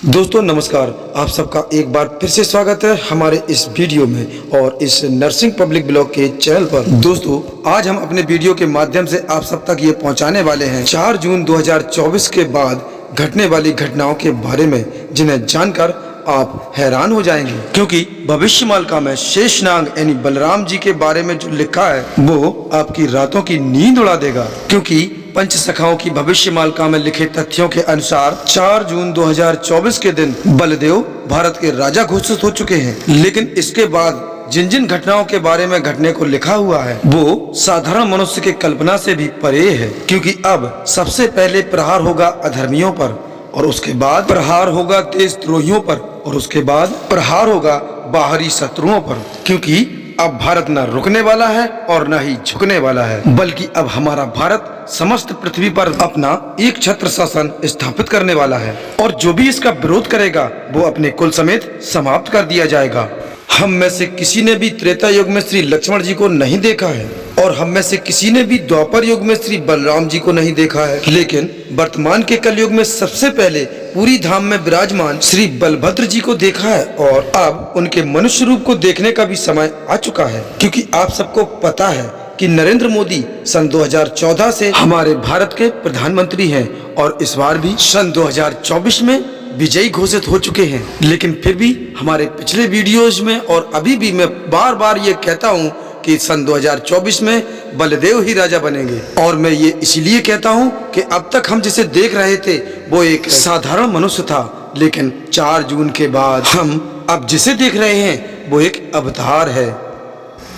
दोस्तों नमस्कार, आप सबका एक बार फिर से स्वागत है हमारे इस वीडियो में और इस नर्सिंग पब्लिक ब्लॉग के चैनल पर। दोस्तों आज हम अपने वीडियो के माध्यम से आप सब तक ये पहुंचाने वाले हैं 4 जून 2024 के बाद घटने वाली घटनाओं के बारे में, जिन्हें जानकर आप हैरान हो जाएंगे, क्योंकि भविष्यमालिका में शेषनाग यानी बलराम जी के बारे में जो लिखा है वो आपकी रातों की नींद उड़ा देगा। क्योंकि पंच सखाओं की भविष्यमालिका में लिखे तथ्यों के अनुसार 4 जून 2024 के दिन बलदेव भारत के राजा घोषित हो चुके हैं। लेकिन इसके बाद जिन जिन घटनाओं के बारे में घटने को लिखा हुआ है वो साधारण मनुष्य की कल्पना से भी परे है। क्योंकि अब सबसे पहले प्रहार होगा अधर्मियों पर, और उसके बाद प्रहार होगा देशद्रोहियों पर, और उसके बाद प्रहार होगा बाहरी शत्रुओं पर। क्योंकि अब भारत न रुकने वाला है और न ही झुकने वाला है, बल्कि अब हमारा भारत समस्त पृथ्वी पर अपना एक छत्र शासन स्थापित करने वाला है, और जो भी इसका विरोध करेगा वो अपने कुल समेत समाप्त कर दिया जाएगा। हम में से किसी ने भी त्रेता युग में श्री लक्ष्मण जी को नहीं देखा है, और हम में से किसी ने भी द्वापर युग में श्री बलराम जी को नहीं देखा है। लेकिन वर्तमान के कलयुग में सबसे पहले पूरी धाम में विराजमान श्री बलभद्र जी को देखा है, और अब उनके मनुष्य रूप को देखने का भी समय आ चुका है। क्योंकि आप सबको पता है कि नरेंद्र मोदी सन 2014 से हमारे भारत के प्रधानमंत्री हैं, और इस बार भी सन 2024 में विजयी घोषित हो चुके हैं। लेकिन फिर भी हमारे पिछले वीडियोज में और अभी भी मैं बार बार ये कहता हूँ कि सन 2024 में बलदेव ही राजा बनेंगे। और मैं ये इसलिए कहता हूँ कि अब तक हम जिसे देख रहे थे वो एक साधारण मनुष्य था, लेकिन 4 जून के बाद हम अब जिसे देख रहे हैं वो एक अवतार है।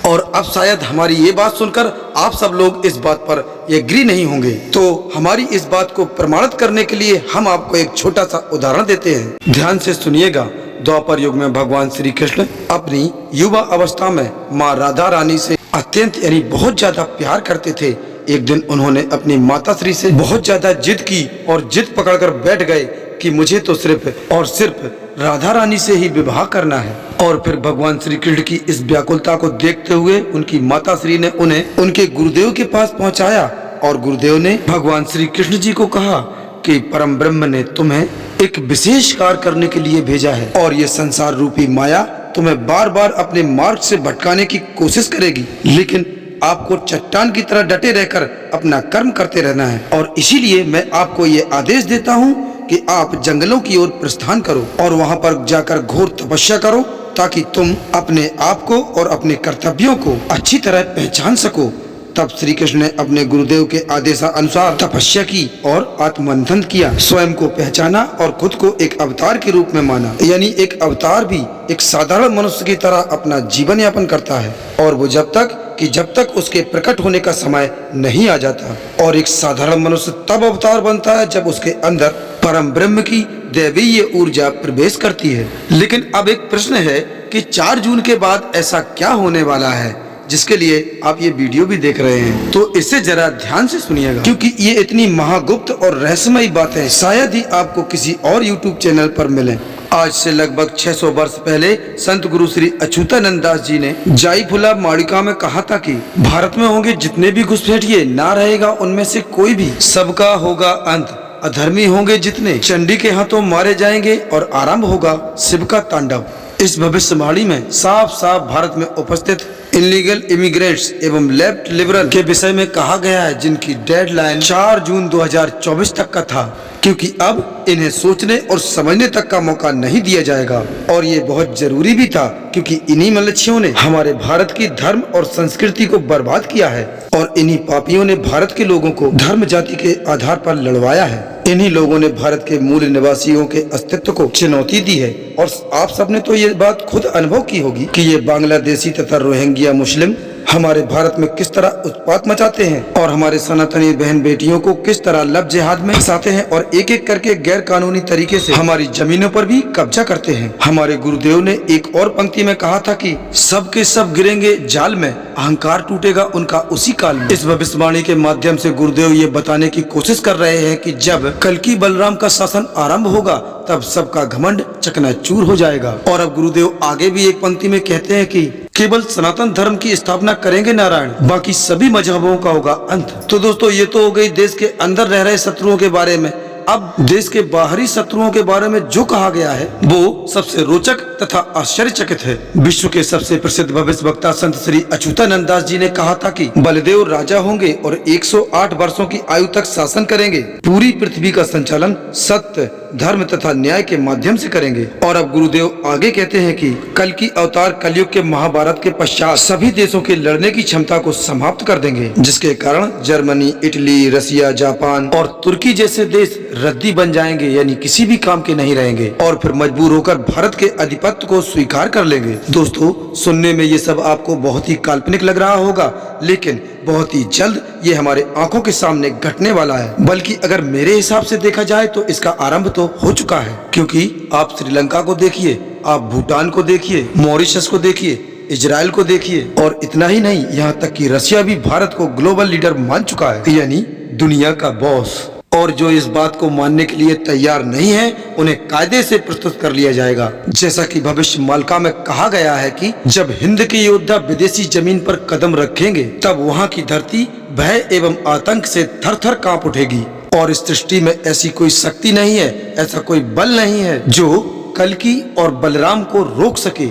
और अब शायद हमारी ये बात सुनकर आप सब लोग इस बात पर एग्री नहीं होंगे, तो हमारी इस बात को प्रमाणित करने के लिए हम आपको एक छोटा सा उदाहरण देते हैं। ध्यान से सुनिएगा। द्वापर युग में भगवान श्री कृष्ण अपनी युवा अवस्था में माँ राधा रानी से अत्यंत यानी बहुत ज्यादा प्यार करते थे। एक दिन उन्होंने अपनी माता श्री से बहुत ज्यादा जिद की और जिद पकड़कर बैठ गए कि मुझे तो सिर्फ और सिर्फ राधा रानी से ही विवाह करना है। और फिर भगवान श्री कृष्ण की इस व्याकुलता को देखते हुए उनकी माता श्री ने उन्हें उनके गुरुदेव के पास पहुंचाया, और गुरुदेव ने भगवान श्री कृष्ण जी को कहा कि परम ब्रह्म ने तुम्हें एक विशेष कार्य करने के लिए भेजा है, और ये संसार रूपी माया तुम्हें बार बार अपने मार्ग से भटकाने की कोशिश करेगी, लेकिन आपको चट्टान की तरह डटे रहकर अपना कर्म करते रहना है। और इसीलिए मैं आपको ये आदेश देता हूँ कि आप जंगलों की ओर प्रस्थान करो और वहाँ पर जाकर घोर तपस्या करो, ताकि तुम अपने आप को और अपने कर्तव्यों को अच्छी तरह पहचान सको। तब श्री कृष्ण ने अपने गुरुदेव के आदेशानुसार तपस्या की और आत्ममंथन किया, स्वयं को पहचाना और खुद को एक अवतार के रूप में माना। यानी एक अवतार भी एक साधारण मनुष्य की तरह अपना जीवन यापन करता है, और वो जब तक उसके प्रकट होने का समय नहीं आ जाता। और एक साधारण मनुष्य तब अवतार बनता है जब उसके अंदर परम ब्रह्म की दैवीय ऊर्जा प्रवेश करती है। लेकिन अब एक प्रश्न है कि 4 जून के बाद ऐसा क्या होने वाला है जिसके लिए आप ये वीडियो भी देख रहे हैं। तो इसे जरा ध्यान से सुनिएगा, क्योंकि ये इतनी महागुप्त और रहस्यमयी बातें शायद ही आपको किसी और YouTube चैनल पर मिले। आज से लगभग 600 वर्ष पहले संत गुरु श्री अच्युतानंद दास जी ने जाई फुला माड़िका में कहा था कि भारत में होंगे जितने भी घुसपैठिए, ना रहेगा उनमें से कोई भी, सबका होगा अंत। अधर्मी होंगे जितने चंडी के हाथों मारे जाएंगे, और आरंभ होगा शिव का तांडव। इस भविष्यवाणी में साफ साफ भारत में उपस्थित इलीगल इमिग्रेंट्स एवं लेफ्ट लिबरल के विषय में कहा गया है, जिनकी डेडलाइन 4 जून 2024 तक का था। क्योंकि अब इन्हें सोचने और समझने तक का मौका नहीं दिया जाएगा, और ये बहुत जरूरी भी था, क्योंकि इन्हीं मलच्छियों ने हमारे भारत की धर्म और संस्कृति को बर्बाद किया है, और इन्हीं पापियों ने भारत के लोगों को धर्म जाति के आधार पर लड़वाया है। इन्हीं लोगों ने भारत के मूल निवासियों के अस्तित्व को चुनौती दी है। और आप सबने तो ये बात खुद अनुभव की होगी कि ये बांग्लादेशी तथा रोहिंग्या मुस्लिम हमारे भारत में किस तरह उत्पात मचाते हैं, और हमारे सनातनी बहन बेटियों को किस तरह लब जिहाद में फंसाते हैं, और एक एक करके गैर कानूनी तरीके से हमारी जमीनों पर भी कब्जा करते हैं। हमारे गुरुदेव ने एक और पंक्ति में कहा था कि सब के सब गिरेंगे जाल में, अहंकार टूटेगा उनका उसी काल में। इस भविष्यवाणी के माध्यम से गुरुदेव ये बताने की कोशिश कर रहे हैं कि जब कल्कि बलराम का शासन आरंभ होगा तब सबका घमंड चकनाचूर हो जाएगा। और अब गुरुदेव आगे भी एक पंक्ति में कहते हैं कि केवल सनातन धर्म की स्थापना करेंगे नारायण, बाकी सभी मजहबों का होगा अंत। तो दोस्तों ये तो हो गई देश के अंदर रह रहे शत्रुओं के बारे में, अब देश के बाहरी शत्रुओं के बारे में जो कहा गया है वो सबसे रोचक तथा आश्चर्यचकित है। विश्व के सबसे प्रसिद्ध भविष्यवक्ता संत श्री अच्युतानंद दास जी ने कहा था कि बलदेव राजा होंगे और 108 वर्षों की आयु तक शासन करेंगे। पूरी पृथ्वी का संचालन सत्य, धर्म तथा न्याय के माध्यम से करेंगे। और अब गुरुदेव आगे कहते हैं कि कल की अवतार कलयुग के महाभारत के पश्चात सभी देशों के लड़ने की क्षमता को समाप्त कर देंगे, जिसके कारण जर्मनी, इटली, रसिया, जापान और तुर्की जैसे देश रद्दी बन जाएंगे, यानी किसी भी काम के नहीं रहेंगे और फिर मजबूर होकर भारत के अधिपत्य को स्वीकार कर लेंगे। दोस्तों, सुनने में ये सब आपको बहुत ही काल्पनिक लग रहा होगा, लेकिन बहुत ही जल्द ये हमारे आंखों के सामने घटने वाला है। बल्कि अगर मेरे हिसाब से देखा जाए तो इसका आरंभ तो हो चुका है, क्योंकि आप श्रीलंका को देखिए, आप भूटान को देखिए, मॉरिशस को देखिए, इजराइल को देखिए और इतना ही नहीं, यहाँ तक कि रशिया भी भारत को ग्लोबल लीडर मान चुका है, यानी दुनिया का बॉस। और जो इस बात को मानने के लिए तैयार नहीं है उन्हें कायदे से प्रस्तुत कर लिया जाएगा। जैसा कि भविष्य मालिका में कहा गया है कि जब हिंद के योद्धा विदेशी जमीन पर कदम रखेंगे तब वहाँ की धरती भय एवं आतंक से थर थर कांप उठेगी। और इस सृष्टि में ऐसी कोई शक्ति नहीं है, ऐसा कोई बल नहीं है जो कल्कि और बलराम को रोक सके।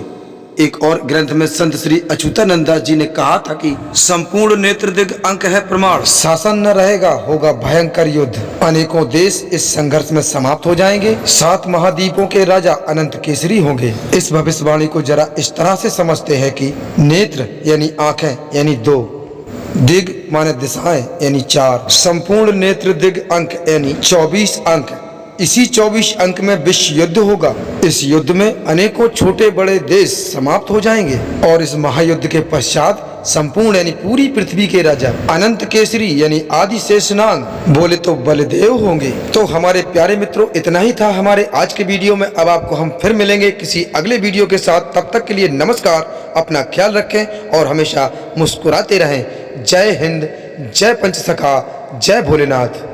एक और ग्रंथ में संत श्री अच्युतानंद दास जी ने कहा था कि संपूर्ण नेत्र दिग अंक है प्रमाण, शासन न रहेगा, होगा भयंकर युद्ध। अनेकों देश इस संघर्ष में समाप्त हो जाएंगे। 7 महाद्वीपों के राजा अनंत केसरी होंगे। इस भविष्यवाणी को जरा इस तरह से समझते हैं कि नेत्र यानी आंखें यानी 2, दिग माने दिशाएं यानी 4, संपूर्ण नेत्र दिग अंक यानी 24 अंक। इसी 24 अंक में विश्व युद्ध होगा। इस युद्ध में अनेकों छोटे बड़े देश समाप्त हो जाएंगे और इस महायुद्ध के पश्चात संपूर्ण यानी पूरी पृथ्वी के राजा अनंत केसरी यानी आदि शेषनाग बोले तो बलदेव होंगे। तो हमारे प्यारे मित्रों, इतना ही था हमारे आज के वीडियो में। अब आपको हम फिर मिलेंगे किसी अगले वीडियो के साथ। तब तक के लिए नमस्कार, अपना ख्याल रखें और हमेशा मुस्कुराते रहें। जय हिंद, जय पंचसखा, जय भोलेनाथ।